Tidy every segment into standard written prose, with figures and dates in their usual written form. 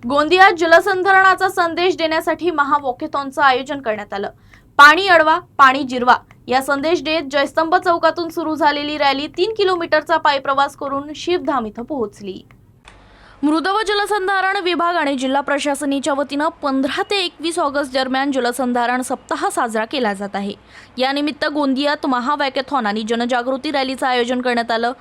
गोंदियात जलसंधारणाचा संदेश देण्यासाठी महावॉकेथॉनचं आयोजन करण्यात आलं। पाणी अडवा पाणी जिरवा या संदेश देत जयस्तंभ चौकातून सुरू झालेली रॅली 3 किलोमीटरचा पायी प्रवास करून शिवधाम इथं पोहोचली। मृद व जलसंधारण विभाग आणि जिल्हा प्रशासनाच्या वतीनं 15 ते 21 ऑगस्ट दरम्यान जलसंधारण सप्ताह साजरा केला जात आहे। यानिमित्त गोंदियात महावॉकेथॉन आणि जनजागृती रॅलीचं आयोजन करण्यात आलं।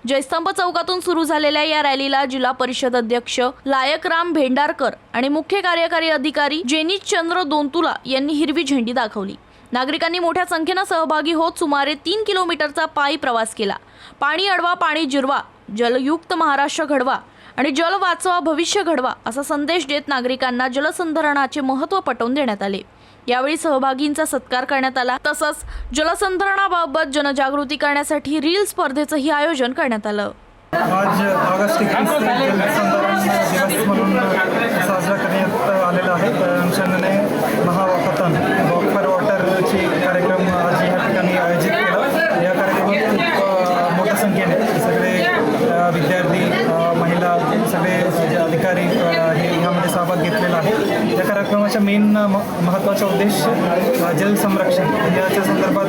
जयस्तंभ चौकातून सुरू झालेल्या या रॅलीला जिल्हा परिषद अध्यक्ष लायकराम भेंडारकर आणि मुख्य कार्यकारी अधिकारी जेनिशचंद्र दोंतुला यांनी हिरवी झेंडी दाखवली। नागरिकांनी मोठ्या संख्येने सहभागी होत सुमारे 3 किलोमीटरचा पायी प्रवास केला। पाणी अडवा पाणी जिरवा, जलयुक्त महाराष्ट्र घडवा आणि जल वाचवा भविष्य घडवा असा संदेश देत नागरिकांना जलसंधारणाचे महत्त्व पटवून देण्यात आले। यावेळी सहभागींचा सत्कार करण्यात आला। तसंच जलसंधारणाबाबत जनजागृती करण्यासाठी रील स्पर्धेचंही आयोजन करण्यात आलं। आज ऑगस्ट 21 जलसंधारण दिवस म्हणून साजरा करण्यात आलेला आहे। अनुषंगाने महावॉकेथॉन वॉक फॉर वॉटरची कार्यक्रम आज या ठिकाणी आयोजित केला। या कार्यक्रमात खूप मोठ्या संख्येने सगळे विद्यार्थी, महिला, सगळे अधिकारी हे यामध्ये सहभाग घेतलेला आहे। या कार्यक्रमाचा मेन महत्त्वाचा उद्देश जल संरक्षण याच्या संदर्भात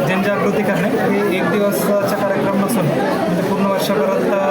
जनजागृती करणे हे एक दिवसाचा कार्यक्रम नसून म्हणजे पूर्ण वर्षभरात